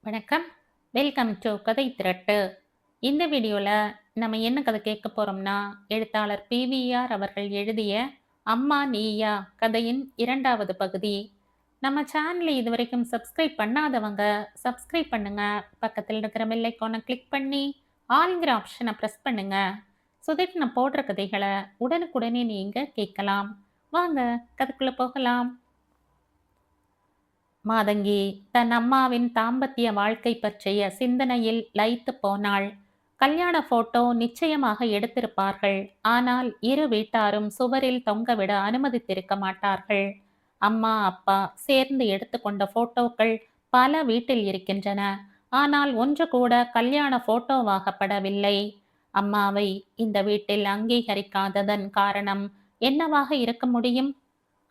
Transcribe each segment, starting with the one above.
வணக்கம். Welcome to கதை திரட்டு. இந்த வீடியோல நம்ம என்ன கதை கேட்க போறோம்னா, எழுத்தாளர் பிவிஆர் அவர்கள் எழுதிய அம்மா நீயா கதையின் 2வது பகுதி. நம்ம சேனலை இதுவரைக்கும் சப்ஸ்கிரைப் பண்ணாதவங்க சப்ஸ்கிரைப் பண்ணுங்க. பக்கத்தில் இருக்கிற பெல் ஐகானை கிளிக் பண்ணி ஆல்ங்கிற ஆப்ஷனை ப்ரெஸ் பண்ணுங்க. சுதட் நான் போடுற கதைகளை உடனுக்குடனே நீங்க கேட்கலாம். வாங்க கதைக்குள்ள போகலாம். மாதங்கி தன் அம்மாவின் தாம்பத்திய வாழ்க்கை பற்றிய சிந்தனையில் லயித்து போனாள். கல்யாண போட்டோ நிச்சயமாக எடுத்திருப்பார்கள். ஆனால் இரு வீட்டாரும் சுவரில் தொங்கவிட அனுமதித்திருக்க மாட்டார்கள். அம்மா அப்பா சேர்ந்து எடுத்துக்கொண்ட போட்டோக்கள் பல வீட்டில் இருக்கின்றன. ஆனால் ஒன்று கூட கல்யாண போட்டோவாகப்படவில்லை. அம்மாவை இந்த வீட்டில் அங்கீகரிக்காததன் காரணம் என்னவாக இருக்க முடியும்?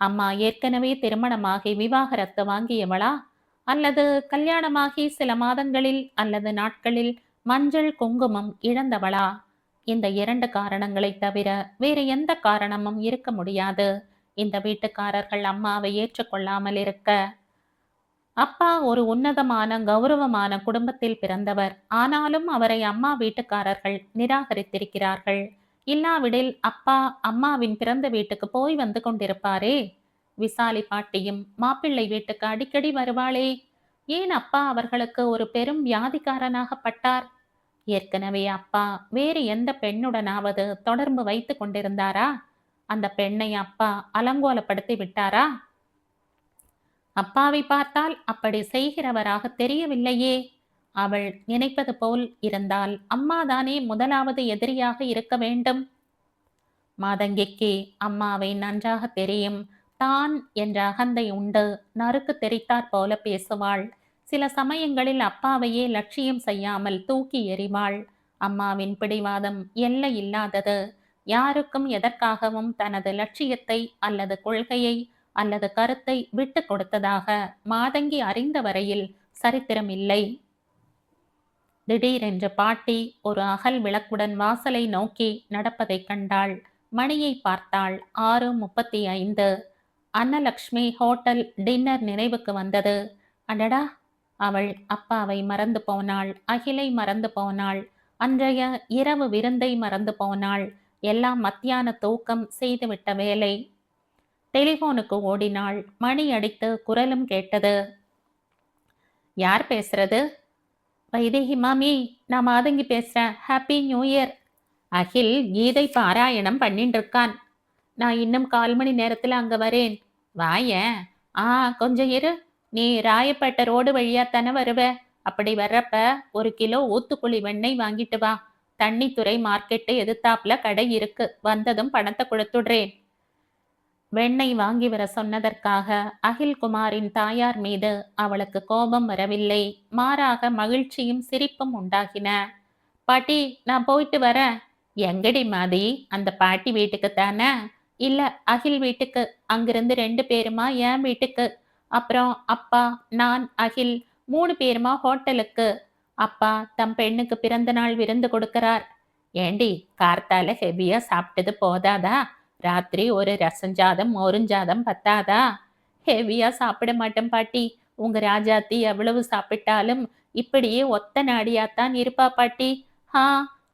அம்மா ஏற்கனவே திருமணமாகி விவாகரத்து வாங்கியவளா? அல்லது கல்யாணமாகி சில மாதங்களில் அல்லது நாட்களில் மஞ்சள் குங்குமம் இழந்தவளா? இந்த 2 காரணங்களை தவிர வேறு எந்த காரணமும் இருக்க முடியாது. இந்த வீட்டுக்காரர்கள் அம்மாவை ஏற்றுக்கொள்ளாமல் இருக்க. அப்பா ஒரு உன்னதமான கௌரவமான குடும்பத்தில் பிறந்தவர். ஆனாலும் அவரை அம்மா வீட்டுக்காரர்கள் நிராகரித்திருக்கிறார்கள். இல்லாவிடில் அப்பா அம்மாவின் பிறந்த வீட்டுக்கு போய் வந்து கொண்டிருப்பாரே. விசாலி பாட்டியும் மாப்பிள்ளை வீட்டுக்கு அடிக்கடி வருவாளே. ஏன் அப்பா அவர்களுக்கு ஒரு பெரும் வியாதிக்காரனாகப்பட்டார்? ஏற்கனவே அப்பா வேறு எந்த பெண்ணுடனாவது தொடர்பு வைத்து கொண்டிருந்தாரா? அந்த பெண்ணை அப்பா அலங்கோலப்படுத்தி விட்டாரா? அப்பாவை பார்த்தால் அப்படி செய்கிறவராக தெரியவில்லையே. அவள் நினைப்பது போல் இருந்தால் அம்மாதானே முதலாவது எதிரியாக இருக்க வேண்டும். மாதங்கிக்கு அம்மாவை நன்றாக தெரியும். தான் என்ற அகந்தை உண்டு. நறுக்கு தெரித்தாற் போல பேசுவாள். சில சமயங்களில் அப்பாவையே லட்சியம் செய்யாமல் தூக்கி எறிவாள். அம்மாவின் பிடிவாதம் எல்லை இல்லாதது. யாருக்கும் எதற்காகவும் தனது லட்சியத்தை அல்லது கொள்கையை அல்லது கருத்தை விட்டு கொடுத்ததாக மாதங்கி அறிந்த வரையில் சரித்திரம் இல்லை. திடீரென்று பாட்டி ஒரு அகல் விளக்குடன் வாசலை நோக்கி நடப்பதைக் கண்டாள். மணியை பார்த்தாள். 6:35. அன்னலக்ஷ்மி ஹோட்டல் டின்னர் நினைவுக்கு வந்தது. அடடா! அவள் அப்பாவை மறந்து போனாள். அகிலை மறந்து போனாள். அன்றைய இரவு விருந்தை மறந்து போனாள். எல்லாம் மத்தியான தூக்கம் செய்துவிட்ட வேலை. டெலிபோனுக்கு ஓடினாள். மணி அடித்து குரலும் கேட்டது. யார் பேசுறது? வைதேகி மாமி, நான் மாதங்கி பேசுறேன். Happy new year. Akhil Gita பாராயணம் பண்ணிட்டு இருக்கான். நான் இன்னும் 1/4 மணி நேரத்துல அங்க வரேன். வாயேன். கொஞ்சம் இரு. நீ ராயப்பேட்டை ரோடு வழியாத்தானே வருவ. அப்படி வர்றப்ப 1 கிலோ ஊத்துக்குழி வெண்ணெய் வாங்கிட்டு வா. தண்ணித்துறை மார்க்கெட்டு எதிர்த்தாப்புல கடை இருக்கு. வந்ததும் பணத்தை கொடுத்துடுறேன். வெண்ணெய் வாங்கி வர சொன்னதற்காக அகில்குமாரின் தாயார் மீது அவளுக்கு கோபம் வரவில்லை. மாறாக மகிழ்ச்சியும் சிரிப்பும் உண்டாகின. பாட்டி, நான் போயிட்டு வரேன். எங்கடி மாதி? அந்த பாட்டி வீட்டுக்கு தானே? இல்ல, அகில் வீட்டுக்கு. அங்கிருந்து 2 பேருமா என் வீட்டுக்கு. அப்புறம் அப்பா, நான், அகில் 3 பேருமா ஹோட்டலுக்கு. அப்பா தம் பெண்ணுக்கு பிறந்த நாள் விருந்து கொடுக்கிறார். ஏண்டி, கார்த்தால ஹெவியா சாப்பிட்டது போதாதா? ராத்திரி ஒரு ரசஞ்சாதம் மோருஞ்சாதம் பத்தாதா? ஹெவியா சாப்பிட மாட்டேன் பாட்டி. உங்க ராஜாத்தி எவ்வளவு சாப்பிட்டாலும் இப்படியே ஒத்த நாடியாத்தான் இருப்பா பாட்டி. ஹா,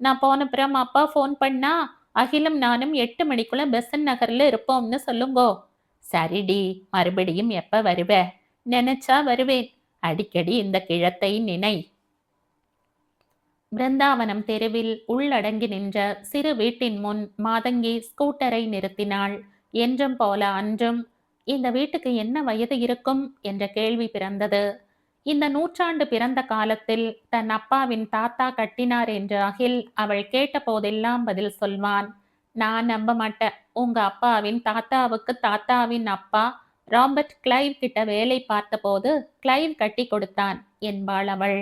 நான் போனப்புறம் அப்பா ஃபோன் பண்ணா அகிலும் நானும் 8 மணிக்குள்ள பெசன் நகர்ல இருப்போம்னு சொல்லுங்கோ. சரிடி, மறுபடியும் எப்ப வருவ? நினைச்சா வருவேன். அடிக்கடி இந்த கிழத்தை நினை. பிருந்தாவனம் தெருவில் உள்ளடங்கி நின்ற சிறு வீட்டின் முன் மாதங்கி ஸ்கூட்டரை நிறுத்தினாள். என்றும் போல அன்றும் இந்த வீட்டுக்கு என்ன வயது இருக்கும் என்ற கேள்வி பிறந்தது. இந்த நூற்றாண்டு பிறந்த காலத்தில் தன் அப்பாவின் தாத்தா கட்டினார் என்று அகில் அவள் கேட்ட போதெல்லாம் பதில் சொல்வான். நான் நம்ப மாட்டேன். உங்க அப்பாவின் தாத்தாவுக்கு தாத்தாவின் அப்பா ராபர்ட் கிளைவ் கிட்ட வேலை பார்த்தபோது கிளைவ் கட்டி கொடுத்தான் என்பாள் அவள்.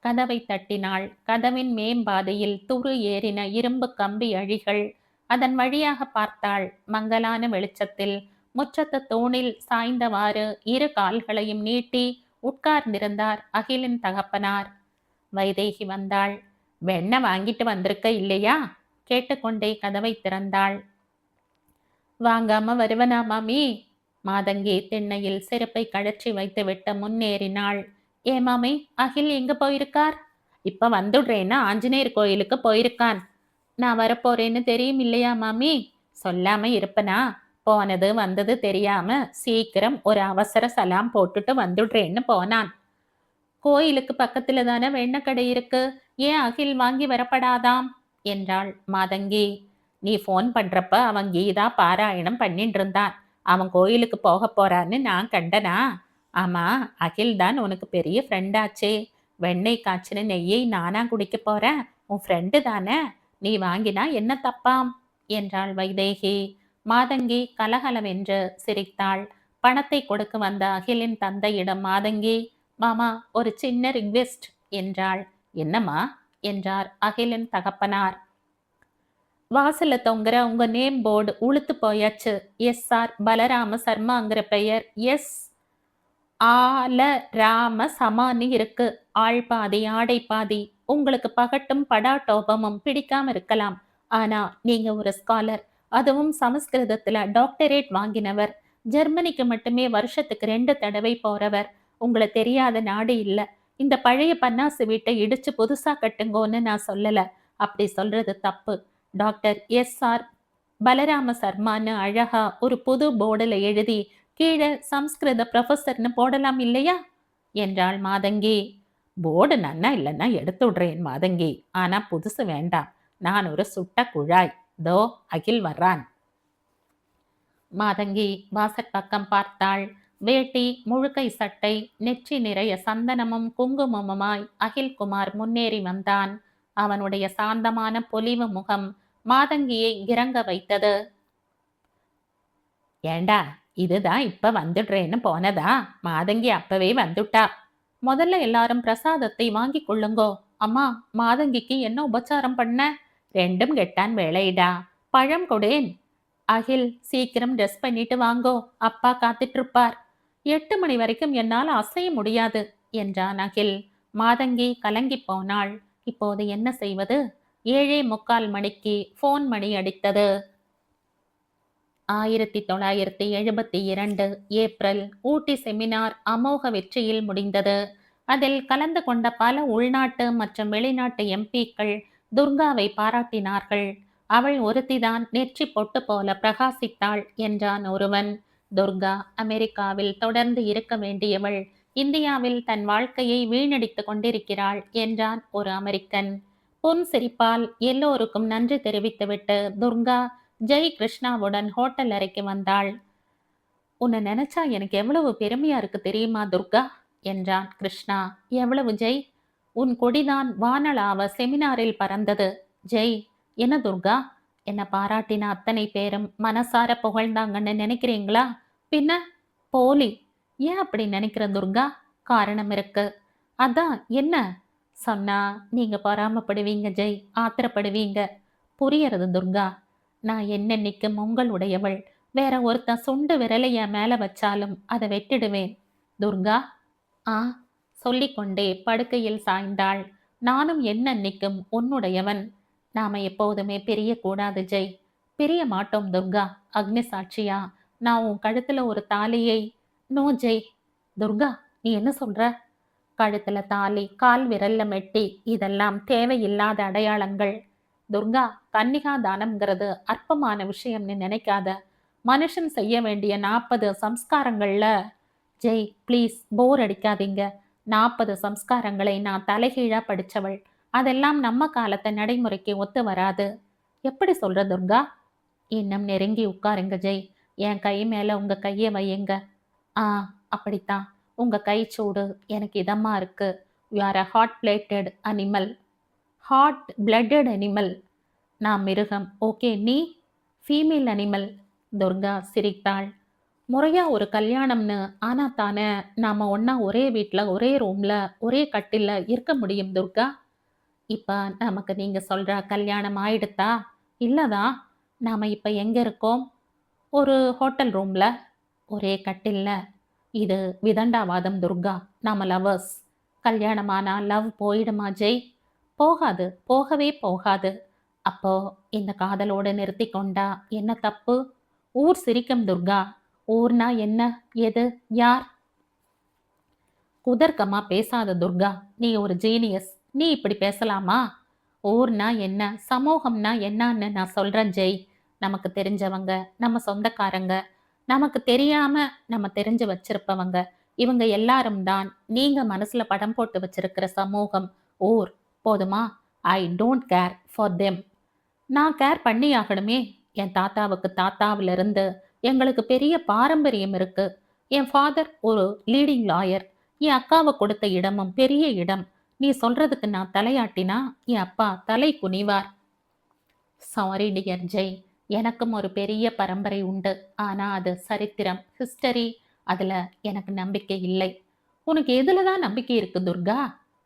கதவை தட்டினாள். கதவின் மேம்பாதையில் துரு ஏறின இரும்பு கம்பி அழிகள். அதன் வழியாக பார்த்தாள். மங்கலான வெளிச்சத்தில் முற்றத்து தூணில் சாய்ந்தவாறு 2 கால்களையும் நீட்டி உட்கார்ந்திருந்தார் அகிலின் தகப்பனார். வைதேகி வந்தாள். வெண்ணெய் வாங்கிட்டு வந்திருக்க இல்லையா? கேட்டுக்கொண்டே கதவை திறந்தாள். வாங்காம வருவனா மாமி? மாதங்கி திண்ணையில் செருப்பை கழற்றி வைத்துவிட்டு முன்னேறினாள். ஏ மாமி, அகில் எங்க போயிருக்கார்? இப்ப வந்துடுறேன்னு ஆஞ்சநேயர் கோயிலுக்கு போயிருக்கான். நான் வரப்போறேன்னு தெரியும் இல்லையா மாமி? சொல்லாம இருப்பனா? போனது வந்தது தெரியாம சீக்கிரம் ஒரு அவசர சலாம் போட்டுட்டு வந்துடுறேன்னு போனான். கோயிலுக்கு பக்கத்துல தானே வெண்ணக்கடை இருக்கு. ஏன் அகில் வாங்கி வரப்படாதாம்? என்றாள் மாதங்கி. நீ ஃபோன் பண்றப்ப அவன் கீதா பாராயணம் பண்ணிட்டு இருந்தான். அவன் கோயிலுக்கு போக போறான்னு நான் கண்டனா? ஆமா, அகில் தான் உனக்கு பெரிய ஃப்ரெண்டாச்சே. வெண்ணெய் காய்ச்சின நெய்யை நானா குடிக்க போறேன்? உன் ஃப்ரெண்டு தானே. நீ வாங்கினா என்ன தப்பாம்? என்றாள் வைதேகி. மாதங்கி கலகலவென்று சிரித்தாள். பணத்தை கொடுக்க வந்த அகிலின் தந்தையிடம் மாதங்கி, மாமா, ஒரு சின்ன ரிக்வெஸ்ட் என்றாள். என்னம்மா? என்றார் அகிலின் தகப்பனார். வாசல்ல தொங்குற உங்க நேம் போர்டு உளுத்து போயாச்சு. எஸ்.ஆர். பலராம சர்மாங்கிற பெயர் எஸ் ஆல ராம சமானி இருக்கு. ஆள் பாதி ஆடை பாதி. உங்களுக்கு பகட்டும் படாட்டோபமும் பிடிக்காம இருக்கலாம். ஆனா நீங்க ஒரு ஸ்காலர், அதுவும் சமஸ்கிருதத்துல டாக்டரேட் வாங்கினவர். ஜெர்மனிக்கு மட்டுமே வருஷத்துக்கு 2 தடவை போறவர். உங்களை தெரியாத நாடு இல்ல. இந்த பழைய பன்னாசு வீட்டை இடிச்சு புதுசா கட்டுங்கோன்னு நான் சொல்லல. அப்படி சொல்றது தப்பு. Doctor S R. பலராம சர்மான்னு அழகா ஒரு புது போர்டுல எழுதி கீழே சம்ஸ்கிருத ப்ரொஃபஸர்னு போடலாம் இல்லையா? என்றாள் மாதங்கி. போர்டு நன்னா இல்லைன்னா எடுத்து விடுறேன் மாதங்கி. ஆனா புதுசு வேண்டாம். நான் ஒரு சுட்ட குழாய். தோ அகில் வர்றான். மாதங்கி வாசற்பக்கம் பார்த்தாள். வேட்டி, முழுக்கை சட்டை, நெற்றி நிறைய சந்தனமும் குங்குமமுமாய் அகில்குமார் முன்னேறி வந்தான். அவனுடைய சாந்தமான பொலிவு முகம் மாதங்கியை இறங்க வைத்தது. ஏண்டா, இதுதான் இப்ப வந்துடுறேன்னு போனதா? மாதங்கி அப்பவே வந்துட்டா. முதல்ல எல்லாரும் பிரசாதத்தை வாங்கி கொள்ளுங்கோ. அம்மா, மாதங்கிக்கு என்ன உபச்சாரம் பண்ண? ரெண்டும் கெட்டான் வேலையிடா. பழம் கொடேன். அகில், சீக்கிரம் ட்ரெஸ் பண்ணிட்டு வாங்கோ. அப்பா காத்துட்டு இருப்பார். 8 மணி வரைக்கும் என்னால் அசைய முடியாது என்றான் அகில். மாதங்கி கலங்கி போனாள். இப்போது என்ன செய்வது? 7:45 மணிக்கு போன் மணி அடித்தது. 1972 ஏப்ரல் ஊட்டி செமினார் அமோக வெற்றியில் முடிந்தது. அதில் கலந்து கொண்ட பல உள்நாட்டு மற்றும் வெளிநாட்டு எம்பிக்கள் துர்காவை பாராட்டினார்கள். அவள் ஒருத்திதான் நெற்றி பொட்டு போல பிரகாசித்தாள் என்றான் ஒருவன். துர்கா அமெரிக்காவில் தொடர்ந்து இருக்க வேண்டியவள் இந்தியாவில் தன் வாழ்க்கையை வீணடித்துக் கொண்டிருக்கிறாள் என்றான் ஒரு அமெரிக்கன். பொன் சிரிப்பால் எல்லோருக்கும் நன்றி தெரிவித்துவிட்டு துர்கா ஜெய் கிருஷ்ணாவுடன் ஹோட்டல் அறைக்கு வந்தாள். உன்னை நினைச்சா எனக்கு எவ்வளவு பெருமையா இருக்கு தெரியுமா துர்கா என்றான் கிருஷ்ணா. எவ்வளவு ஜெய்? உன் கொடிதான் வானளாவ செமினாரில் பறந்தது. ஜெய். என்ன துர்கா? என்ன பாராட்டின அத்தனை பேரும் மனசார புகழ்ந்தாங்கன்னு நினைக்கிறீங்களா? பின்ன போலி. ஏன் அப்படி நினைக்கிற துர்கா? காரணம் இருக்கு. அதான் என்ன? சொன்னா நீங்க பொறாமப்படுவீங்க ஜெய், ஆத்திரப்படுவீங்க. புரியறது துர்கா. நான் என்னென்னைக்கும் உங்களுடையவள். வேற ஒருத்தன் சுண்டு விரலை என் மேல வச்சாலும் அதை வெட்டிடுவேன். துர்கா. ஆ, சொல்லிக்கொண்டே படுக்கையில் சாய்ந்தாள். நானும் என்னன்னைக்கும் உன்னுடையவன். நாம எப்போதுமே பிரியக்கூடாது ஜெய். பிரிய மாட்டோம் துர்கா. அக்னி சாட்சியா நான் உன் கழுத்துல ஒரு தாலியை. நோ ஜெய். துர்கா, நீ என்ன சொல்ற? கழுத்துல தாலி, கால் விரல்ல மெட்டி, இதெல்லாம் தேவையில்லாத அடையாளங்கள். துர்கா, கன்னிகா தானம்ங்கிறது அற்பமான விஷயம்னு நினைக்காத. மனுஷன் செய்ய வேண்டிய 40 சம்ஸ்காரங்கள்ல. ஜெய், ப்ளீஸ் போர் அடிக்காதீங்க. 40 சம்ஸ்காரங்களை நான் தலைகீழா படிச்சவள். அதெல்லாம் நம்ம காலத்தை நடைமுறைக்கு ஒத்து வராது. எப்படி சொல்ற துர்கா? இன்னும் நெருங்கி உட்காருங்க ஜெய். என் கை மேல உங்க கையை வையுங்க. ஆ, அப்படித்தான். உங்க கை சூடு எனக்கு இதமா இருக்கு. You are a hot plated animal. Hot blooded animal. நான் மிருகம். ஓகே, நீ ஃபீமேல் அனிமல். துர்கா சிரித்தாள். முறையா ஒரு கல்யாணம்னு ஆனா தானே நாம ஒன்னா ஒரே வீட்ல ஒரே ரூம்ல ஒரே கட்டில்ல இருக்க முடியும் துர்கா. இப்ப நமக்கு நீங்க சொல்ற கல்யாணம் ஆயிடுத்தா? இல்லதான். நாம இப்ப எங்க இருக்கோம்? ஒரு ஹோட்டல் ரூம்ல ஒரே கட்டில்ல. இது விதண்டாவாதம் துர்கா. நாம லவர்ஸ். கல்யாணமானா லவ் போயிடுமா ஜெய்? போகாது, போகவே போகாது. அப்போ இந்த காதலோடு நிறுத்தி கொண்டா என்ன தப்பு? ஊர் சிரிக்கும் துர்கா. ஊர்னா என்ன? எது? யார்? குதர்க்கமா பேசாத துர்கா, நீ ஒரு ஜீனியஸ். நீ இப்படி பேசலாமா? ஊர்னா என்ன, சமூகம்னா என்னன்னு நான் சொல்றேன் ஜெய். நமக்கு தெரிஞ்சவங்க, நம்ம சொந்தக்காரங்க, நமக்கு தெரியாம நம்ம தெரிஞ்சு வச்சிருப்பவங்க, இவங்க எல்லாரும் தான் நீங்க மனசுல படம் போட்டு வச்சிருக்கிற சமூகம், ஊர். போதுமா? ஐ டோன்ட் கேர் ஃபார் தெம். நான் கேர் பண்ணி ஆகணுமே. என் தாத்தாவுக்கு தாத்தாவில இருந்து எங்களுக்கு பெரிய பாரம்பரியம் இருக்கு. என் ஃபாதர் ஒரு லீடிங் லாயர். என் அக்காவை கொடுத்த இடமும் பெரிய இடம். நீ சொல்றதுக்கு நான் தலையாட்டினா என் அப்பா தலை குனிவார். Sorry dear Jai. எனக்கும் ஒரு பெரிய பரம்பரை உண்டு. ஆனா அது சரித்திரம், ஹிஸ்டரி. அதுல எனக்கு நம்பிக்கை இல்லை. உனக்கு எதுல தான் நம்பிக்கை இருக்கு துர்கா?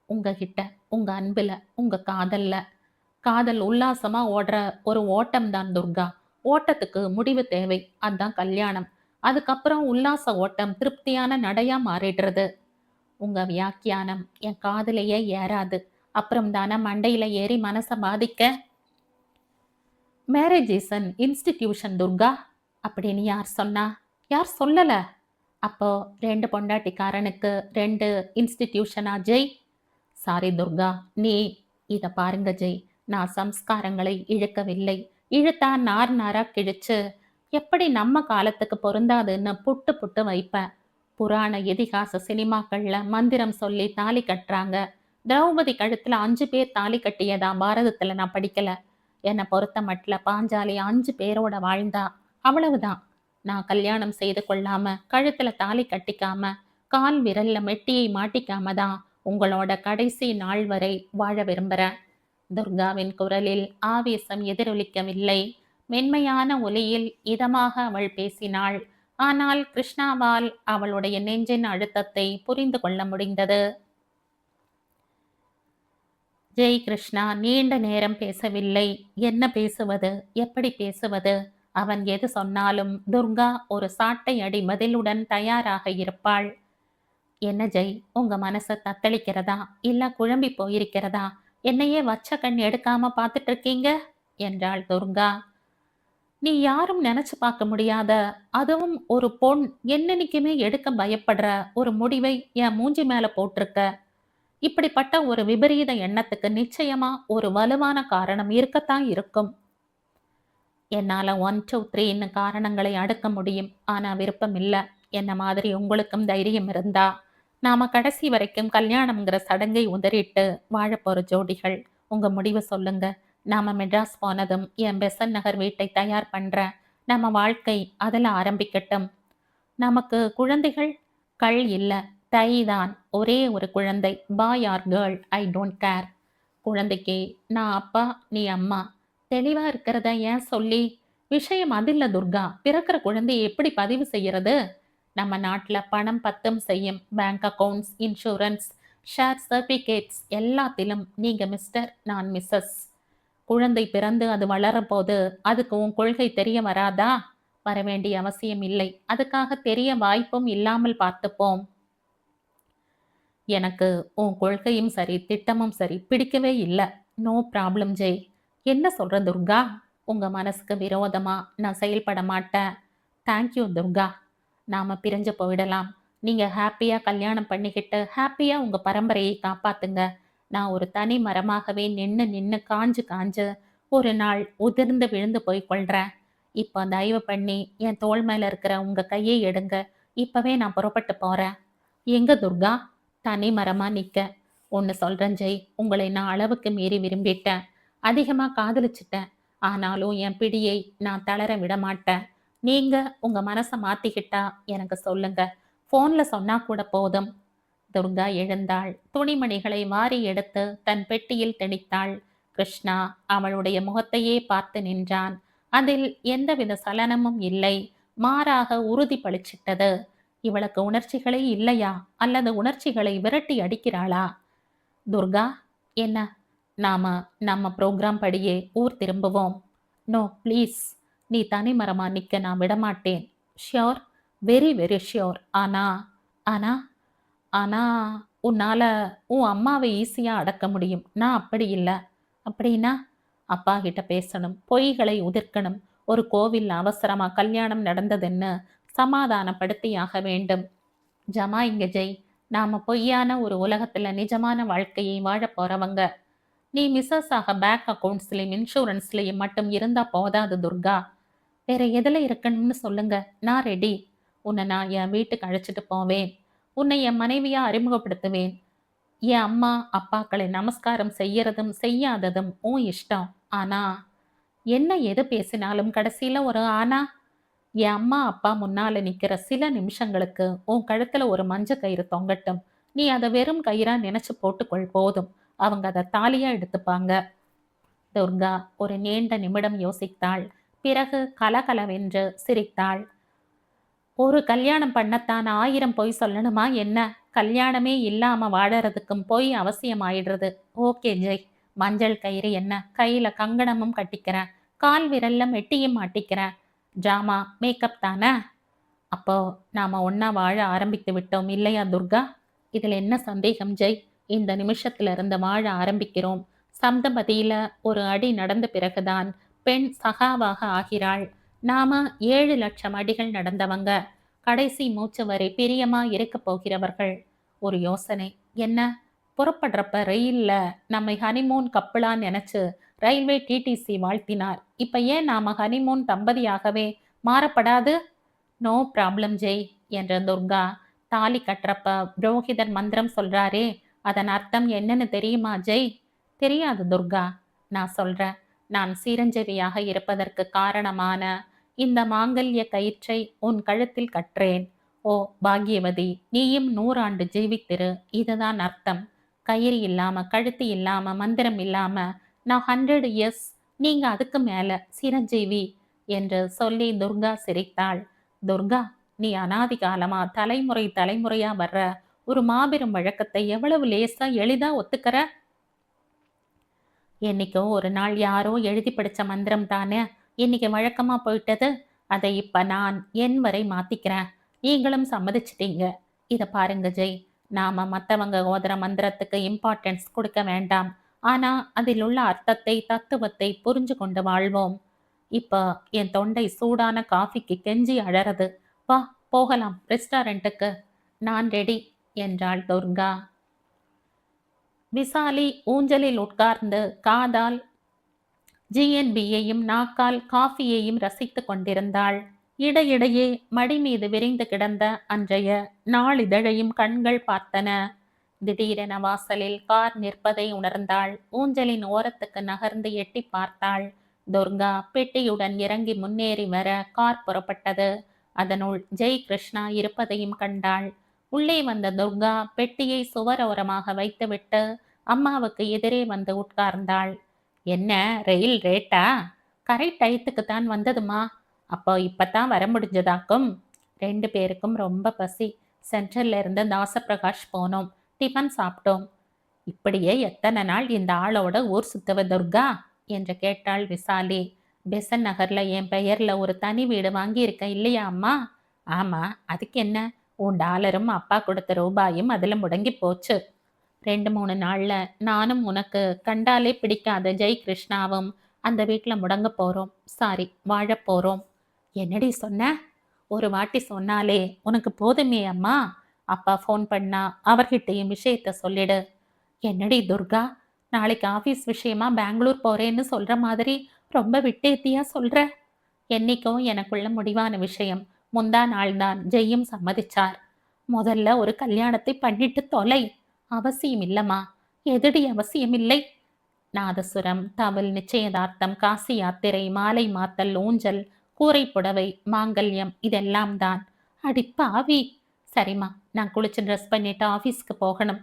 உங்ககிட்ட, உங்க அன்புல, உங்க காதல்ல. காதல் உல்லாசமா ஓடுற ஒரு ஓட்டம் தான் துர்கா. ஓட்டத்துக்கு முடிவு தேவை. அதான் கல்யாணம். அதுக்கப்புறம் உல்லாச ஓட்டம் திருப்தியான நடையா மாறிடுறது. உங்க வியாக்கியானம் என் காதுலயே ஏறாது. அப்புறம் தானே மண்டையில ஏறி மனச பாதிக்க. Marriage is an institution Durga அப்படின்னு யார் சொன்னா? யார் சொல்லல? அப்போ 2 பொண்டாட்டிக்காரனுக்கு 2 இன்ஸ்டிடியூஷனா ஜெய்? சாரி துர்கா, நீ இத பாருங்க ஜெய். நான் சம்ஸ்காரங்களை இழுக்கவில்லை. இழுத்தா நார் நாரா கிழிச்சு எப்படி நம்ம காலத்துக்கு பொருந்தாதுன்னு புட்டு புட்டு வைப்பேன். புராண இதிகாச சினிமாக்கள்ல மந்திரம் சொல்லி தாலி கட்டுறாங்க. திரௌபதி கழுத்துல 5 பேர் தாலி கட்டியதா பாரதத்துல நான் படிக்கல. என்னை பொறுத்த மட்டும் பாஞ்சாலி 5 பேரோட வாழ்ந்தா. அவ்வளவுதான். நான் கல்யாணம் செய்து கொள்ளாம, கழுத்துல தாலி கட்டிக்காம, கால் விரல்ல மெட்டியை மாட்டிக்காம தான் உங்களோட கடைசி நாள் வரை வாழ விரும்புறேன். துர்காவின் குரலில் ஆவேசம் எதிரொலிக்கவில்லை. மென்மையான ஒலியில் இதமாக அவள் பேசினாள். ஆனால் கிருஷ்ணாவால் அவளுடைய நெஞ்சின் அழுத்தத்தை புரிந்து கொள்ள முடிந்தது. ஜெய் கிருஷ்ணா நீண்ட நேரம் பேசவில்லை. என்ன பேசுவது, எப்படி பேசுவது? அவன் எது சொன்னாலும் துர்கா ஒரு சாட்டை அடி பதிலுடன் தயாராக இருப்பாள். என்ன ஜெய், உங்க மனச தத்தளிக்கிறதா, இல்ல குழம்பி போயிருக்கிறதா? என்னையே வச்ச கண் எடுக்காம பார்த்துட்டு இருக்கீங்க என்றாள் துர்கா. நீ யாரும் நினைச்சு பார்க்க முடியாத, அதுவும் ஒரு பொண் என்னன்னைக்குமே எடுக்க பயப்படுற ஒரு முடிவை என் மூஞ்சி மேல போட்டிருக்க. இப்படிப்பட்ட ஒரு விபரீத எண்ணத்துக்கு நிச்சயமா ஒரு வலுவான காரணம் இருக்கத்தான் இருக்கும். என்னால 1 2 3ன்னு காரணங்களை அடுக்க முடியும். ஆனா விருப்பம் இல்ல. என்ன மாதிரி உங்களுக்கும் தைரியம் இருந்தா நாம கடைசி வரைக்கும் கல்யாணம்ங்கிற சடங்கை உதறிட்டு வாழப்போற ஜோடிகள். உங்க முடிவை சொல்லுங்க. நாம மெட்ராஸ் போனதும் என் பெசன் நகர் வீட்டை தயார் பண்றேன். நம்ம வாழ்க்கை அதில் ஆரம்பிக்கட்டும். நமக்கு குழந்தைகள் கள் இல்ல, தை தான். ஒரே ஒரு குழந்தை. Boy or girl, I don't care. குழந்தைக்கு நான் அப்பா, நீ அம்மா. தெளிவா இருக்கிறத ஏன் சொல்லி? விஷயம் அதில்ல துர்கா. பிறக்கிற குழந்தையை எப்படி பதிவு செய்யறது? நம்ம நாட்டுல பணம் பத்தும் செய்யும். Bank accounts, insurance, share certificates எல்லாத்திலும் நீங்க மிஸ்டர், நான் மிஸ்ஸஸ். குழந்தை பிறந்து அது வளரப்போது அதுக்கு உன் கொள்கை தெரிய வராதா? வரவேண்டிய அவசியம் இல்லை. அதுக்காக தெரிய வாய்ப்பும் இல்லாமல் பார்த்துப்போம். எனக்கு உன் கொள்கையும் சரி, திட்டமும் சரி பிடிக்கவே இல்லை. No problem Jai. என்ன சொல்ற துர்கா? உங்க மனசுக்கு விரோதமா நான் செயல்பட மாட்டேன். தேங்க்யூ துர்கா. நாம பிரிஞ்சு போயிடலாம். நீங்க ஹாப்பியா கல்யாணம் பண்ணிக்கிட்டு ஹாப்பியா உங்க பரம்பரையை காப்பாத்துங்க. நான் ஒரு தனி மரமாகவே நின்னு நின்னு காஞ்சு காஞ்சு ஒரு நாள் உதிர்ந்து விழுந்து போய் கொள்றேன். இப்போ தயவு பண்ணி என் தோள் மேல இருக்கிற உங்க கையை எடுங்க. இப்பவே நான் புறப்பட்டு போறேன். எங்க துர்கா? தனி மரமா நிக்க. ஒன்னு சொல்றேன் ஜெய், உங்களை நான் அளவுக்கு மீறி விரும்பிட்டேன். அதிகமா காதலிச்சிட்டேன். ஆனாலும் என் பிடியை நான் தளர விட மாட்டேன். நீங்க உங்க மனசை மாத்திக்கிட்டா எனக்கு சொல்லுங்க. போன்ல சொன்னா கூட போதும். துர்கா எழுந்தாள். துணிமணிகளை வாரி எடுத்து தன் பெட்டியில் திணித்தாள். கிருஷ்ணா அவளுடைய முகத்தையே பார்த்து நின்றான். அதில் எந்தவித சலனமும் இல்லை. மாறாக உறுதி பளிச்சிட்டது. இவளுக்கு உணர்ச்சிகளே இல்லையா, அல்லது உணர்ச்சிகளை விரட்டி அடிக்கிறாளா? துர்கா, என்ன? நாம நம்ம ப்ரோக்ராம் படியே ஊர் திரும்புவோம். No please. நீ தனி மரமா நிக்க நான் விடமாட்டேன். ஷியோர்? Very very sure. ஆனா ஆனா ஆனா உன்னால உன் அம்மாவை ஈஸியா அடக்க முடியும். நான் அப்படி இல்லை. அப்படின்னா? அப்பா கிட்ட பேசணும், பொய்களை உதிர்க்கணும். ஒரு கோவில் அவசரமா கல்யாணம் நடந்ததுன்னு சமாதானப்படுத்தியாக வேண்டும். ஜமா இங்க ஜெய். நாம பொய்யான ஒரு உலகத்துல நிஜமான வாழ்க்கையை வாழப் போறவங்க. நீ மிஸ்ஸஸ் ஆக பேங்க் அக்கவுண்ட்ஸ்லயும் இன்சூரன்ஸ்லயும் மட்டும் இருந்தா போதாது துர்கா. வேற எதுல இருக்கணும்னு சொல்லுங்க. நான் ரெடி. உன்னை நான் என் வீட்டுக்கு அழைச்சிட்டு போவேன். உன்னை என் மனைவியா அறிமுகப்படுத்துவேன். என் அம்மா அப்பாக்களை நமஸ்காரம் செய்யறதும் செய்யாததும் உன் இஷ்டம். ஆனா என்ன எது பேசினாலும் கடைசியில ஒரு ஆனா. என் அம்மா அப்பா முன்னால நிக்கிற சில நிமிஷங்களுக்கு உன் கழுத்துல ஒரு மஞ்ச கயிறு தொங்கட்டும். நீ அதை வெறும் கயிறா நினைச்சு போட்டுக்கொள் போதும். அவங்க அதை தாலியா எடுத்துப்பாங்க. துர்கா ஒரு நீண்ட நிமிடம் யோசித்தாள். பிறகு கலகலவென்று சிரித்தாள். ஒரு கல்யாணம் பண்ணத்தான் 1000 பொய் சொல்லணுமா என்ன? கல்யாணமே இல்லாம வாழறதுக்கும் பொய் அவசியமாயிடுறது. ஓகே ஜெய். மஞ்சள் கயிறு என்ன, கையில கங்கணமும் கட்டிக்கிறேன். கால் விரல்ல மெட்டியும் மாட்டிக்கிறேன். டிராமா மேக்கப் தானே. அப்போ நாம ஒண்ணா வாழ ஆரம்பித்து விட்டோம் இல்லையா துர்கா? இதுல என்ன சந்தேகம் ஜெய்? இந்த நிமிஷத்துல இருந்து வாழ ஆரம்பிக்கிறோம். சப்தபதியில ஒரு அடி நடந்த பிறகுதான் பெண் சகாவாக ஆகிறாள். நாம 7 லட்சம் அடிகள் நடந்தவங்க. கடைசி மூச்சு வரை பிரியமா இருக்க போகிறவர்கள். ஒரு யோசனை. என்ன? புறப்படுறப்ப ரயில்ல நம்மை ஹனிமூன் கப்பலா நினைச்சு ரயில்வே டிடிசி வாழ்த்தினார். இப்ப ஏன் நாம ஹனிமூன் தம்பதியாகவே மாறப்படாது? நோ ப்ராப்ளம் ஜெய் என்ற துர்கா. தாலி கட்டுறப்ப புரோகிதர் மந்திரம் சொல்றாரே, அதன் அர்த்தம் என்னன்னு தெரியுமா ஜெய்? தெரியாது துர்கா. நான் சொல்றேன். நான் சீரஞ்செவியாக இருப்பதற்கு காரணமான இந்த மாங்கல்ய கயிற்றை உன் கழுத்தில் கற்றேன். ஓ பாக்யவதி, நீயும் 100 ஆண்டு ஜீவித்திரு. இதுதான் அர்த்தம். கயிறு இல்லாம, கழுத்து இல்லாம, மந்திரம் இல்லாம நான் 100 இயர்ஸ், நீங்க அதுக்கு மேல சிரஞ்சீவி என்று சொல்லி துர்கா சிரித்தாள். துர்கா, நீ அனாதி காலமா தலைமுறை தலைமுறையா வர்ற ஒரு மாபெரும் வழக்கத்தை எவ்வளவு லேசா எளிதா ஒத்துக்கிற? என்னைக்கோ ஒரு நாள் யாரோ எழுதி படிச்ச மந்திரம் தானே இன்னைக்கு வழக்கமா போயிட்டது. அதை இப்ப நான் என் வரை மாத்திக்கிறேன். நீங்களும் சம்மதிச்சிட்டீங்க. இத பாருங்க ஜெய், நாம மத்தவங்க ஓதுற மந்திரத்துக்கு இம்பார்ட்டன்ஸ் கொடுக்க வேண்டாம். ஆனா அதில் உள்ள அர்த்தத்தை தத்துவத்தை புரிஞ்சு கொண்டு வாழ்வோம். இப்ப என் தொண்டை சூடான காஃபிக்கு கெஞ்சி அழறது. வா போகலாம் ரெஸ்டாரண்ட்டுக்கு. நான் ரெடி என்றாள் துர்கா. விசாலி ஊஞ்சலில் உட்கார்ந்து காதால் ஜிஎன்பியையும் நாக்கால் காஃபியையும் ரசித்துக் கொண்டிருந்தாள். இடையிடையே மடி மீது விரிந்து கிடந்த அன்றைய நாளிதழையும் கண்கள் பார்த்தன. திடீரென வாசலில் கார் நிற்பதை உணர்ந்தாள். ஊஞ்சலின் ஓரத்துக்கு நகர்ந்து எட்டி பார்த்தாள். துர்கா பெட்டியுடன் இறங்கி முன்னேறி வர கார் புறப்பட்டது. அதனுள் ஜெய் கிருஷ்ணா இருப்பதையும் கண்டாள். உள்ளே வந்த துர்கா பெட்டியை சுவரோரமாக வைத்துவிட்டு அம்மாவுக்கு எதிரே வந்து உட்கார்ந்தாள். என்ன ரயில் ரேட்டா? கரெக்ட் டயத்துக்கு தான் வந்ததுமா. அப்போ இப்பதான் வர முடிஞ்சதாக்கும். 2 பேருக்கும் ரொம்ப பசி. சென்ட்ரல்ல இருந்து தாசப்பிரகாஷ் போனோம். டிஃபன் சாப்பிட்டோம். இப்படியே எத்தனை நாள் இந்த ஆளோட ஊர் சுத்துவ துர்கா என்று கேட்டாள் விசாலி. பெசன் நகர்ல என் பெயர்ல ஒரு தனி வீடு வாங்கியிருக்க இல்லையா அம்மா? ஆமா, அதுக்கு என்ன? உன் டாலரும் அப்பா கொடுத்த ரூபாயும் அதுல முடங்கி போச்சு. 2-3 நாள்ல நானும் உனக்கு கண்டாலே பிடிக்காத ஜெய் கிருஷ்ணாவும் அந்த வீட்டுல முடங்க போறோம். சாரி, வாழப் போறோம். என்னடி சொன்ன? ஒரு வாட்டி சொன்னாலே உனக்கு போதுமே அம்மா. அப்பா ஃபோன் பண்ணா அவர்கிட்டயும் விஷயத்த சொல்லிடு. என்னடி துர்கா, நாளைக்கு ஆபீஸ் விஷயமா பெங்களூர் போறேன்னு சொல்ற மாதிரி ரொம்ப விட்டேத்தியா சொல்ற? என்னைக்கும் எனக்குள்ள முடிவான விஷயம். முந்தா நாள்தான் ஜெய்யும் சம்மதிச்சார். முதல்ல ஒரு கல்யாணத்தை பண்ணிட்டு தொலை. அவசியம் இல்லம்மா. எதடி அவசியம் இல்லை? நாதசுரம், தவில், நிச்சயதார்த்தம், காசி யாத்திரை, மாலை மாத்தல், ஊஞ்சல், கூரை புடவை, மாங்கல்யம் இதெல்லாம் தான். அடி பாவி. சரிம்மா, நான் குளிச்சு ட்ரெஸ் பண்ணிட்டு ஆபீஸ்க்கு போகணும்.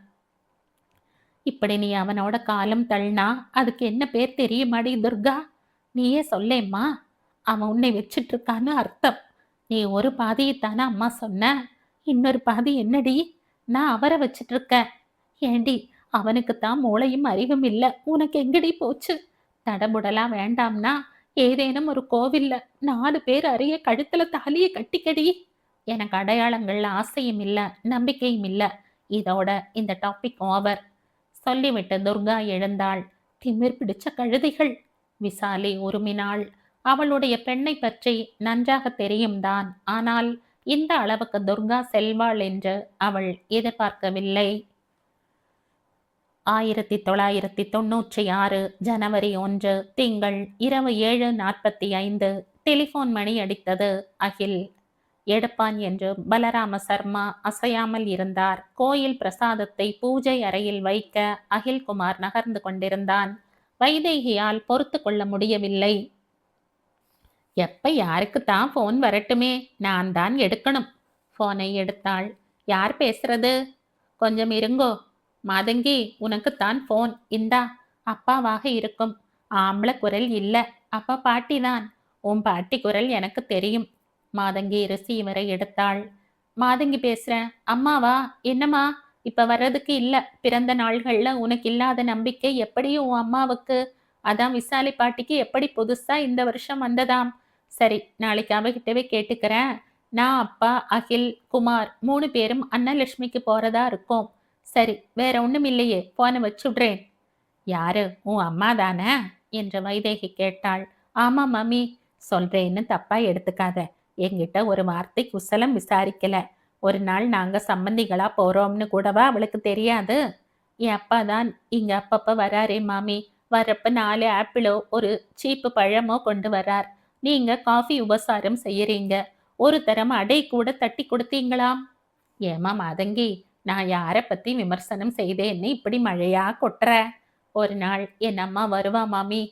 இப்படி நீ அவனோட காலம் தள்ளினா அதுக்கு என்ன பேர் தெரியுமாடி துர்கா? நீயே சொல்லேம்மா. அவன் உன்னை வச்சிட்டு இருக்கான்னு அர்த்தம். நீ ஒரு பாதியைத்தானே அம்மா சொன்ன. இன்னொரு பாதி என்னடி? நான் அவரை வச்சிட்டு இருக்கேன். ஏண்டி, அவனுக்குத்தான் மூளையும் அறிவும் இல்ல. உனக்கு எங்கடி போச்சு? தடபுடலா வேண்டாம்னா ஏதேனும் ஒரு கோவில்ல 4 பேர் அறிய கழுத்துல தாலியை கட்டிக்கடி. எனக்கு அடையாளங்கள்ல ஆசையும் இல்ல, நம்பிக்கையும் இல்ல. இதோட இந்த டாபிக் ஓவர். சொல்லிவிட்டு துர்கா எழுந்தாள். திமிர் பிடிச்ச கழுதைகள். விசாலி உருமினாள். அவளுடைய பெண்ணை பற்றி நன்றாக தெரியும் தான். ஆனால் இந்த அளவுக்கு துர்கா செல்வாள் என்று அவள் எதிர்பார்க்கவில்லை. 1996 ஜனவரி 1 திங்கள் இரவு 7:45 டெலிபோன் மணி அடித்தது. அகில் எடுப்பான் என்று பலராம சர்மா அசையாமல் இருந்தார். கோயில் பிரசாதத்தை பூஜை அறையில் வைக்க அகில்குமார் நகர்ந்து கொண்டிருந்தான். வைதேகியால் பொறுத்து கொள்ள முடியவில்லை. எப்ப யாருக்குத்தான் போன் வரட்டுமே, நான் தான் எடுக்கணும். போனை எடுத்தாள். யார் பேசுறது? கொஞ்சம் இருங்கோ. மாதங்கி, உனக்குத்தான் போன். இந்தா. அப்பாவாக இருக்கும். ஆம்பளை குரல் இல்ல. அப்பா பாட்டிதான். உன் பாட்டி குரல் எனக்கு தெரியும். மாதங்கி ரிசீவரை எடுத்தாள். மாதங்கி பேசுறேன். அம்மாவா? என்னம்மா? இப்ப வர்றதுக்கு இல்ல. பிறந்த நாள்கள்ல உனக்கு இல்லாத நம்பிக்கை எப்படியும் உன் அம்மாவுக்கு. அதான் விசாலி பாட்டிக்கு எப்படி புதுசா இந்த வருஷம் வந்ததாம். சரி, நாளைக்கு அவகிட்டவே கேட்டுக்கிறேன். நான், அப்பா, அகில், குமார் 3 பேரும் அன்னலட்சுமிக்கு போறதா இருக்கோம். சரி, வேற ஒண்ணும் இல்லையே, போன வச்சுடுறேன். யாரு? உன் அம்மா தானே என்று வைதேகி கேட்டாள். ஆமா மாமி. சொல்றேன்னு தப்பா எடுத்துக்காத. என்கிட்ட ஒரு வார்த்தை குசலம் விசாரிக்கல. ஒரு நாள் நாங்க சம்பந்திகளா போறோம்னு கூடவா அவளுக்கு தெரியாது? என் அப்பா தான் இங்க அப்பப்ப வராரே மாமி. வர்றப்ப 4 ஆப்பிளோ ஒரு சீப்பு பழமோ கொண்டு வரார். நீங்க காஃபி உபசாரம் செய்யறீங்க. ஒரு தரம் அடை கூட தட்டி கொடுத்தீங்களாம். ஏமா மாதங்கி, நான் யாரை பத்தி விமர்சனம் செய்தேன்னு இப்படி மழையா கொட்டுற? ஒரு நாள் என் அம்மா வருவா மாமி.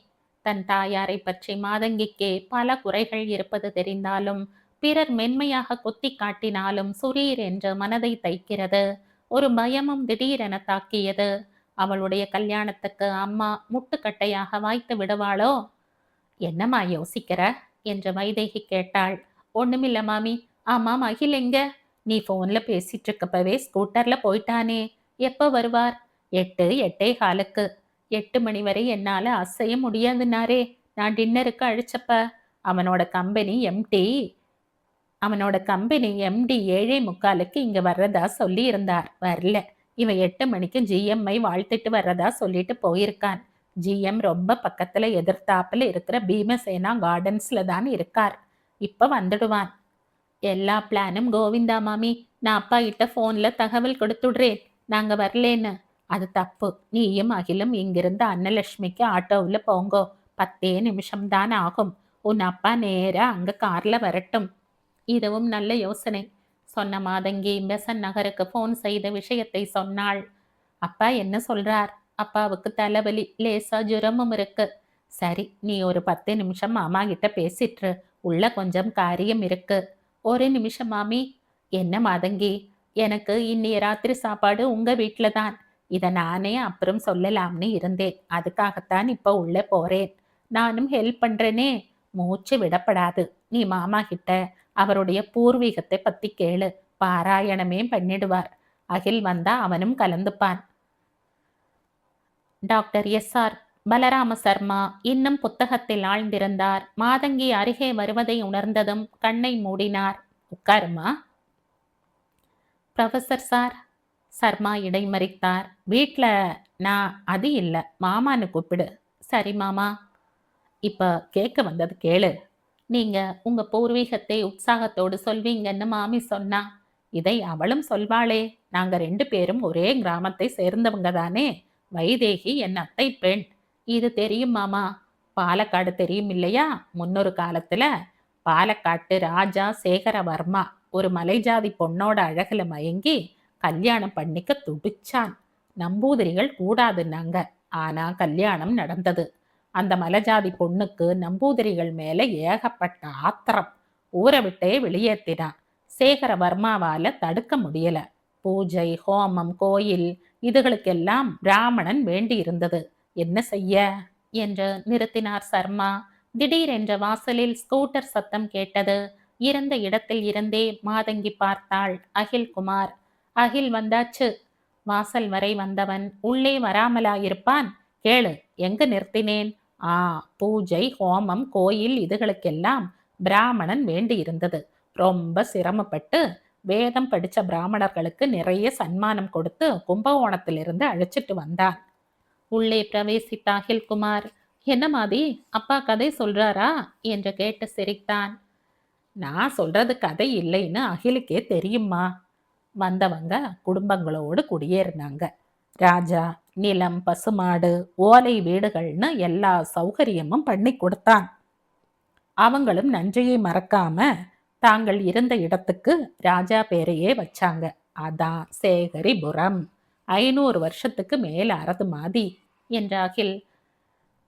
தன் தாயாரை பற்றி மாதங்கிக்கே பல குறைகள் இருப்பது தெரிந்தாலும், பிறர் மென்மையாக குத்தி காட்டினாலும் சுரீர் என்று மனதை தைக்கிறது. ஒரு பயமும் திடீரென தாக்கியது. அவளுடைய கல்யாணத்துக்கு அம்மா முட்டுக்கட்டையாக வாய்த்து விடுவாளோ? என்னம்மா யோசிக்கிற என்று வைதேகி கேட்டாள். ஒண்ணுமில்ல மாமி. ஆமாம், அகில் எங்க? நீ போன்ல பேசிட்டு இருக்கப்பவே ஸ்கூட்டர்ல போயிட்டானே. எப்ப வருவார்? 8, 8:15. 8 மணி வரை என்னால அசைய முடியாதுன்னாரே நான் டின்னருக்கு அழைச்சப்ப. அவனோட கம்பெனி எம்டி 7:45 இங்க வர்றதா சொல்லி இருந்தார். வரல. இவன் 8 மணிக்கு ஜிஎம்ஐ வாழ்த்திட்டு வர்றதா சொல்லிட்டு போயிருக்கான். ஜிஎம் ரொம்ப பக்கத்துல எதிர்த்தாப்புல இருக்கிற பீமசேனா கார்டன்ஸ்ல தான் இருக்கார். இப்ப வந்துடுவான். எல்லா பிளானும் கோவிந்தா மாமி. நான் அப்பா கிட்ட போன்ல தகவல் கொடுத்துடுறேன் நாங்க வரலேன்னு. அது தப்பு. நீயும் அகிலும் இங்கிருந்து அன்னலட்சுமிக்கு ஆட்டோவில் போங்கோ. 10 நிமிஷம்தான் ஆகும். உன் அப்பா நேரா அங்க கார்ல வரட்டும். இதுவும் நல்ல யோசனை சொன்ன மாதங்கி பெசன் நகருக்கு போன் செய்த விஷயத்தை சொன்னாள். அப்பா என்ன சொல்றார்? அப்பாவுக்கு தலைவலி, லேசா ஜுரமும் இருக்கு. சரி, நீ ஒரு 10 நிமிஷம் மாமா கிட்ட பேசிட்டு உள்ள கொஞ்சம் காரியம் இருக்கு. ஒரு நிமிஷம் மாமி. என்ன மாதங்கி? எனக்கு இன்னைய ராத்திரி சாப்பாடு உங்க வீட்டுல தான். இத நானே அப்புறம் சொல்லலாம்னு இருந்தேன். அதுக்காகத்தான் இப்ப உள்ள போறேன். நானும் ஹெல்ப் பண்றேனே. மூச்சு விடப்படாது. நீ மாமா கிட்ட அவருடைய பூர்வீகத்தை பத்தி கேளு. பாராயணமே பண்ணிடுவார். அகில் வந்தா அவனும் கலந்துப்பான். Doctor S R. பலராம சர்மா இன்னும் புத்தகத்தில் ஆழ்ந்திருந்தார். மாதங்கி அருகே வருவதை உணர்ந்ததும் கண்ணை மூடினார். உட்காருமா. Professor sir. சர்மா இடைமறித்தார். வீட்டில் நான் அது இல்லை, மாமான்னு கூப்பிடு. சரி மாமா. இப்ப கேட்க வந்தது கேளு. நீங்க உங்க பூர்வீகத்தை உற்சாகத்தோடு சொல்வீங்கன்னு மாமி சொன்னா. இதை அவளும் சொல்வாளே. நாங்க 2 பேரும் ஒரே கிராமத்தை சேர்ந்தவங்க தானே. வைதேகி என் அத்தை பெண். இது தெரியும் மாமா. பாலக்காடு தெரியும் இல்லையா? முன்னொரு காலத்துல பாலக்காட்டு ராஜா சேகரவர்மா ஒரு மலைஜாதி பொண்ணோட அழகுல மயங்கி கல்யாணம் பண்ணிக்க துடிச்சான். நம்பூதிரிகள் கூடாதுன்னாங்க. ஆனா கல்யாணம் நடந்தது. அந்த மலைஜாதி பொண்ணுக்கு நம்பூதிரிகள் மேல ஏகப்பட்ட ஆத்திரம். ஊரை விட்டே வெளியேற்றினான். சேகரவர்மாவால தடுக்க முடியல. பூஜை, ஹோமம், கோயில் இதுகளுக்கெல்லாம் பிராமணன் வேண்டி இருந்தது. என்ன செய்ய என்று நிறுத்தினார் சர்மா. திடீரென்ற வாசலில் ஸ்கூட்டர் சத்தம் கேட்டது. இருந்த இடத்தில் இருந்தே மாதங்கி பார்த்தாள். அகில் குமார். அகில் வந்தாச்சு. வாசல் வரை வந்தவன் உள்ளே வராமலாயிருப்பான். கேளு, எங்க நிறுத்தினேன்? பூஜை, ஹோமம், கோயில் இதுகளுக்கெல்லாம் பிராமணன் வேண்டி இருந்தது. ரொம்ப சிரமப்பட்டு வேதம் படிச்ச பிராமணர்களுக்கு நிறைய சன்மானம் கொடுத்து கும்பகோணத்திலிருந்து அழைச்சிட்டு வந்தான். உள்ளே பிரவேசித்த அகில்குமார். என்ன மாதிரி அப்பா கதை சொல்றாரா என்று கேட்டு சிரித்தான். நான் சொல்றது கதை இல்லைன்னு அகிலுக்கே தெரியுமா. வந்தவங்க குடும்பங்களோடு குடியேறினாங்க. ராஜா நிலம், பசுமாடு, ஓலை வீடுகள்னு எல்லா சௌகரியமும் பண்ணி கொடுத்தான். அவங்களும் நன்றியை மறக்காம தாங்கள் இருந்த இடத்துக்கு ராஜா பேரையே வச்சாங்க. அதான் சேகரிபுரம். 500 வருஷத்துக்கு மேல அறது மாதி என்ற அகில்.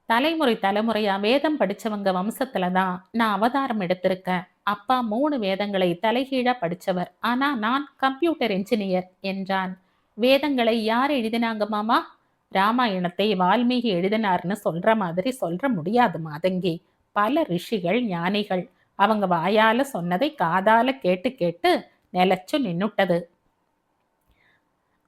தலைமுறை தலைமுறையா வேதம் படிச்சவங்க வம்சத்துல தான் நான் அவதாரம் எடுத்திருக்கேன். அப்பா 3 வேதங்களை தலைகீழா படிச்சவர். ஆனா நான் கம்ப்யூட்டர் என்ஜினியர் என்றான். வேதங்களை யார் எழுதினாங்க மாமா? ராமாயணத்தை வால்மீகி எழுதினார்னு சொல்ற மாதிரி சொல்ற முடியாது மாதங்கி. பல ரிஷிகள், ஞானிகள் அவங்க வாயால சொன்னதை காதால கேட்டு கேட்டு நிலைச்சு நின்னுட்டது.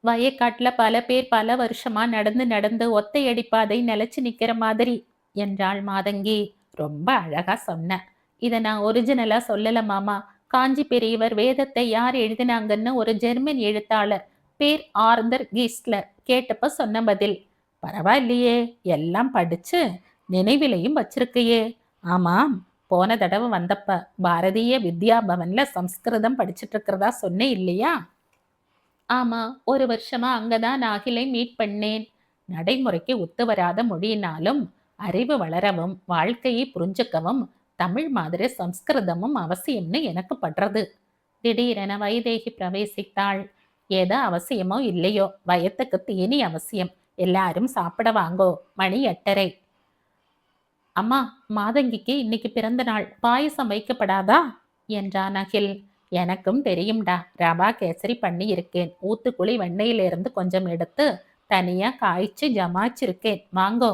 வயக்காட்டுல பல பேர் பல வருஷமா நடந்து நடந்து ஒத்தையடி பாதை நிலைச்சு நிக்கிற மாதிரி என்றாள் மாதங்கி. ரொம்ப அழகா சொன்ன. இத நான் ஒரிஜினலா சொல்லல மாமா. காஞ்சி பெரியவர் வேதத்தை யார் எழுதினாங்கன்னு ஒரு ஜெர்மன் எழுத்தாளர் பேர் ஆர்தர் கீஸ்லர் கேட்டப்ப சொன்ன பதில். பரவாயில்லையே, எல்லாம் படிச்சு நினைவிலையும் வச்சிருக்கையே. ஆமாம், போன தடவை வந்தப்ப பாரதிய வித்யா பவன்ல சம்ஸ்கிருதம் படிச்சுட்டு இருக்கிறதா சொன்னேன் இல்லையா? ஆமா, ஒரு வருஷமா அங்கதான் நான் அகிலை மீட் பண்ணேன். நடைமுறைக்கு ஒத்து வராத மொழியினாலும் அறிவு வளரவும் வாழ்க்கையை புரிஞ்சுக்கவும் தமிழ் மாதிரி சம்ஸ்கிருதமும் அவசியம்னு எனக்கு படுறது. திடீரென வைதேகி பிரவேசித்தாள். ஏதோ அவசியமோ இல்லையோ, வயத்துக்கு தீனி அவசியம். எல்லாரும் சாப்பிட வாங்கோ, மணி 8:30. அம்மா, மாதங்கிக்கு இன்னைக்கு பிறந்த நாள், பாயசம் வைக்கப்படாதா என்றான் அகில். எனக்கும் தெரியும்டா, ரவா கேசரி பண்ணி இருக்கேன். ஊத்துக்குழி வெண்ணெயிலிருந்து கொஞ்சம் எடுத்து தனியா காய்ச்சி ஜமாச்சிருக்கேன், வாங்கோ.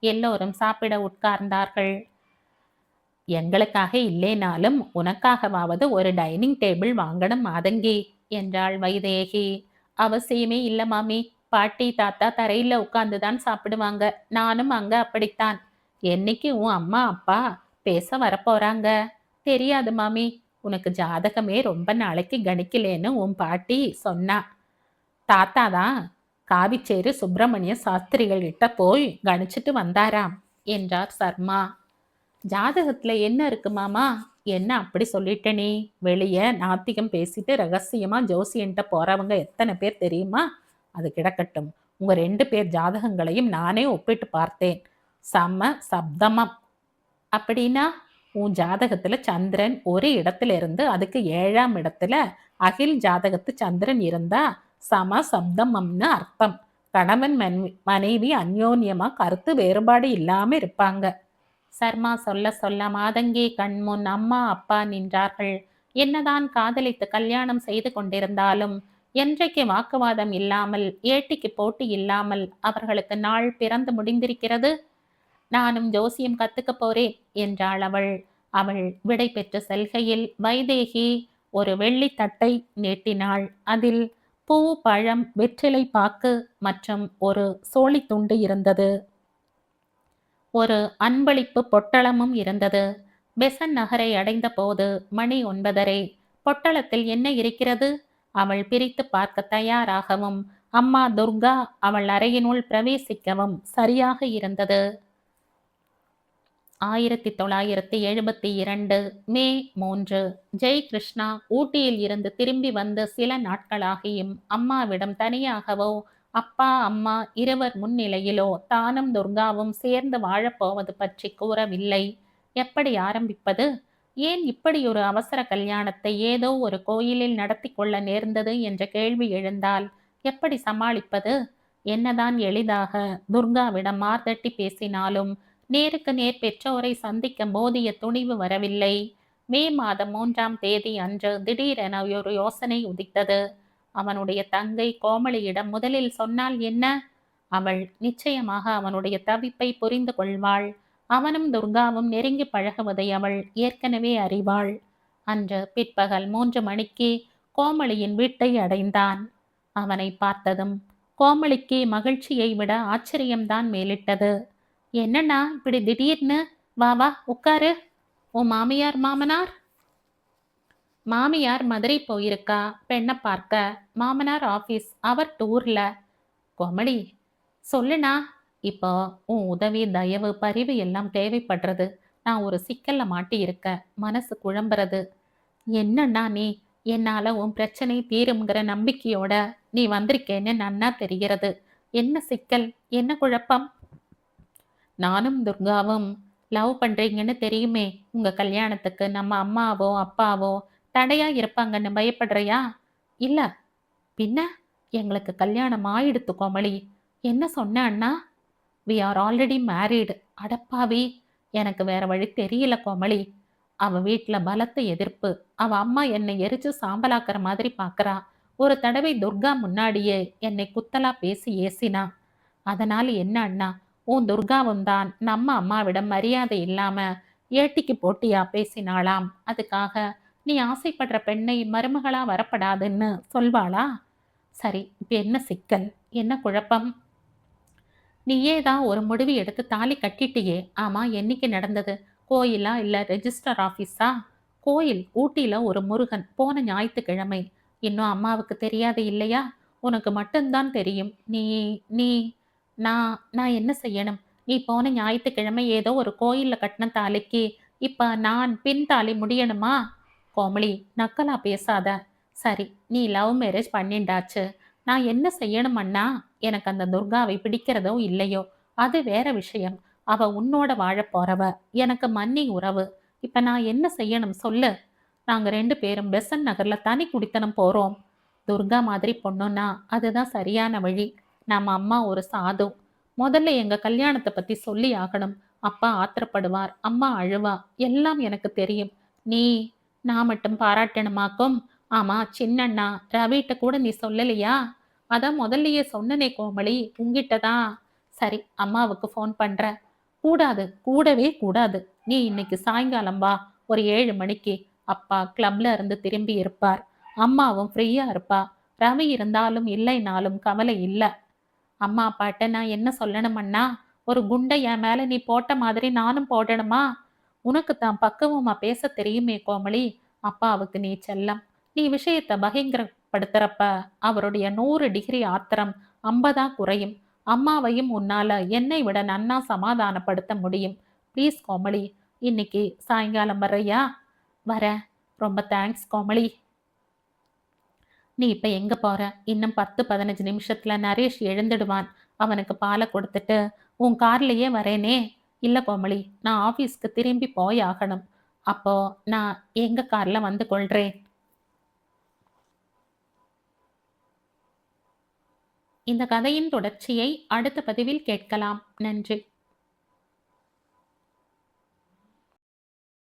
எல்லோரும் சாப்பிட உட்கார்ந்தார்கள். எங்களுக்காக இல்லேனாலும் உனக்காகவாவது ஒரு டைனிங் டேபிள் வாங்கணும் மாதங்கி என்றாள் வைதேகி. அவசியமே இல்ல மாமி. பாட்டி தாத்தா தரையில உட்கார்ந்துதான் சாப்பிடுவாங்க. நானும் அங்க அப்படித்தான். என்னைக்கு உன் அம்மா அப்பா பேச வரப்போறாங்க? தெரியாது மாமி. உனக்கு ஜாதகமே ரொம்ப நாளைக்கு கணிக்கலேன்னு உன் பாட்டி சொன்னா. தாத்தா தான் காவிச்சேரி சுப்பிரமணிய சாஸ்திரிகள் கிட்ட போய் கணிச்சிட்டு வந்தாராம் என்றார் சர்மா. ஜாதகத்துல என்ன இருக்கு மாமா? என்ன அப்படி சொல்லிட்டனே? வெளியே நாத்திகம் பேசிட்டு ரகசியமா ஜோசியன்ட்ட போறவங்க எத்தனை பேர் தெரியுமா? அது கிடக்கட்டும். உங்க 2 பேர் ஜாதகங்களையும் நானே ஒப்பிட்டு பார்த்தேன். சம சப்தமம். அப்படின்னா உன் ஜாதகத்துல சந்திரன் ஒரு இடத்துல இருந்து அதுக்கு 7ஆம் இடத்துல அகில் ஜாதகத்து சந்திரன் இருந்தா சம சப்தமம்னு அர்த்தம். கணவன் மனைவி அந்யோன்யமா கருத்து வேறுபாடு இல்லாம இருப்பாங்க. சர்மா சொல்ல சொல்ல மாதங்கி கண்முன் அம்மா அப்பா நின்றார்கள். என்னதான் காதலித்து கல்யாணம் செய்து கொண்டிருந்தாலும் என்றைக்கு வாக்குவாதம் இல்லாமல், ஏட்டிக்கு போட்டி இல்லாமல் அவர்களுக்கு நாள் பிறந்து முடிந்திருக்கிறது. நானும் ஜோசியம் கத்துக்க போறேன் என்றாள் அவள். அவள் விடை பெற்று செல்கையில் வைதேகி ஒரு வெள்ளி தட்டை நீட்டினாள். அதில் பூ, பழம், வெற்றிலை பாக்கு மற்றும் ஒரு சோழித்துண்டு இருந்தது. ஒரு அன்பளிப்பு பொட்டலமும் இருந்தது. பெசன் நகரை அடைந்த போது மணி 9:30. பொட்டலத்தில் என்ன இருக்கிறது? அவள் பிரித்து பார்க்க தயாராகவும் அம்மா துர்கா அவள் அறையினுள் பிரவேசிக்கவும் சரியாக இருந்தது. 1972 மே 3. ஜெய் கிருஷ்ணா ஊட்டியில் இருந்து திரும்பி வந்து சில நாட்களாகியும் அம்மாவிடம் தனியாகவோ அப்பா அம்மா இருவர் முன்னிலையிலோ தானும் துர்காவும் சேர்ந்து வாழப்போவது பற்றி கூறவில்லை. எப்படி ஆரம்பிப்பது? ஏன் இப்படி ஒரு அவசர கல்யாணத்தை ஏதோ ஒரு கோயிலில் நடத்தி கொள்ள நேர்ந்தது என்ற கேள்வி எழுந்தால் எப்படி சமாளிப்பது? என்னதான் எளிதாக துர்காவிடம் மார்தட்டி பேசினாலும் நேருக்கு நேர் பெற்றோரை சந்திக்க போதிய துணிவு வரவில்லை. மே மாதம் 3ஆம் தேதி அன்று திடீரென ஒரு யோசனை உதித்தது. அவனுடைய தங்கை கோமளியிடம் முதலில் சொன்னால் என்ன? அவள் நிச்சயமாக அவனுடைய தவிப்பை புரிந்து கொள்வாள். அவனும் துர்காவும் நெருங்கி பழகுவதை அவள் ஏற்கனவே அறிவாள். அன்று பிற்பகல் 3 மணிக்கு கோமளியின் வீட்டை அடைந்தான். அவனை பார்த்ததும் கோமளிக்கு மகிழ்ச்சியை விட ஆச்சரியம்தான் மேலிட்டது. என்னண்ணா இப்படி திடீர்னு? வா வா உட்காரு. உன் மாமியார் மாமனார்? மாமியார் மதுரை போயிருக்கா பெண்ணை பார்க்க. மாமனார் ஆபீஸ், அவர் டூர்ல. கோமளி, சொல்லுண்ணா. இப்போ உன் உதவி, தயவு, பரிவு எல்லாம் தேவைப்படுறது. நான் ஒரு சிக்கல்ல மாட்டி இருக்க, மனசு குழம்புறது. என்னண்ணா நீ? என்னால உன் பிரச்சனை தீரும்ங்கிற நம்பிக்கையோட நீ வந்திருக்கேன்னு நன்னா தெரிகிறது. என்ன சிக்கல்? என்ன குழப்பம்? நானும் துர்காவும் லவ் பண்றீங்கன்னு தெரியுமே. உங்க கல்யாணத்துக்கு நம்ம அம்மாவோ, அப்பாவோ தடையா இருப்பாங்கன்னு பயப்படுறியா? இல்ல. பின்ன? எங்களுக்கு கல்யாணம் ஆயிடுத்து கோமளி. என்ன சொன்ன அண்ணா? We are already married. அடப்பாவி! எனக்கு வேற வழி தெரியல கோமளி. அவ வீட்ல பலத்த எதிர்ப்பு. அவ அம்மா என்னை எரிச்சு சாம்பலாக்குற மாதிரி பாக்குறா. ஒரு தடவை துர்கா முன்னாடியே என்னை குத்தலா பேசி ஏசினா. அதனால என்ன அண்ணா? உன் துர்காவும் தான் நம்ம அம்மாவிடம் மரியாதை இல்லாம ஏட்டிக்கு போட்டியா பேசினாளாம். அதுக்காக நீ ஆசைப்படுற பெண்ணை மருமகளா வரப்படாதுன்னு சொல்வாளா? சரி, இப்ப என்ன சிக்கல்? என்ன குழப்பம்? நீயே தான் ஒரு முடிவு எடுத்து தாலி கட்டிட்டியே. ஆமா, என்னைக்கு நடந்தது? கோயிலா இல்ல ரெஜிஸ்டர் ஆபீஸா? கோயில் ஊட்டியில ஒரு முருகன் போன ஞாயிற்றுக்கிழமை. இன்னும் அம்மாவுக்கு தெரியாது இல்லையா? உனக்கு மட்டும்தான் தெரியும். நீ நீ நான் நான் என்ன செய்யணும்? நீ போன ஞாயிற்றுக்கிழமை ஏதோ ஒரு கோயில்ல கட்டின தாலிக்கு இப்ப நான் பின் தாலி முடியணுமா? கோமளி, நக்கலா பேசாத. சரி, நீ லவ் மேரேஜ் பண்ணிண்டாச்சு. நான் என்ன செய்யணும் அண்ணா? எனக்கு அந்த துர்காவை பிடிக்கிறதோ இல்லையோ அது வேற விஷயம். அவ உன்னோட வாழப் போறவ. எனக்கு மன்னி உறவு. இப்ப நான் என்ன செய்யணும் சொல்லு? நாங்க 2 பேரும் பெசன்ட் நகர்ல தனி குடித்தனம் போறோம். துர்கா மாதிரி பொண்ணுன்னா அதுதான் சரியான வழி. நம்ம அம்மா ஒரு சாது. முதல்ல எங்க கல்யாணத்தை பத்தி சொல்லி ஆகணும். அப்பா ஆத்திரப்படுவார், அம்மா அழுவா. எல்லாம் எனக்கு தெரியும். நீ நான் மட்டும் பாராட்டணுமாக்கும்? ஆமா, சின்னண்ணா ரவிட்ட கூட நீ சொல்லலையா? அதான் முதல்லயே சொன்னனே கோமளி, உங்கிட்ட தான். சரி, அம்மாவுக்கு ஃபோன் பண்றேன். கூடாது, கூடவே கூடாது. நீ இன்னைக்கு சாயங்காலம் வா, ஒரு 7 மணிக்கு. அப்பா கிளப்ல இருந்து திரும்பி இருப்பார். அம்மாவும் ஃப்ரீயா இருப்பா. ரவி இருந்தாலும் இல்லைனாலும் கவலை இல்ல. அம்மா அப்பாட்ட நான் என்ன சொல்லணும் அண்ணா? ஒரு குண்டை என் மேல நீ போட்ட மாதிரி நானும் போடணுமா? உனக்கு தான் பக்குவமா பேச தெரியுமே கோமளி. அப்பாவுக்கு நீ செல்லம். நீ விஷயத்த பகிரங்கப்படுத்துறப்ப அவருடைய 100 டிகிரி ஆத்திரம் 50ஆ குறையும். அம்மாவையும் உன்னால என்னை விட நன்னா சமாதானப்படுத்த முடியும். ப்ளீஸ் கோமளி, இன்னைக்கு சாயங்காலம் வர்றியா? வரேன். ரொம்ப தேங்க்ஸ் கோமளி. நீ இப்ப எங்க போற? இன்னும் 10, 15 நிமிஷத்துல நரேஷ் எழுந்துடுவான். அவனுக்கு பாலை கொடுத்துட்டு உன் கார்லயே வரேனே. இல்ல கோமளி, நான் ஆபீஸ்க்கு திரும்பி போயாகணும். அப்போ நான் எங்க கார்ல வந்து கொள்றேன். இந்த கதையின் தொடர்ச்சியை அடுத்த பதிவில் கேட்கலாம். நன்றி.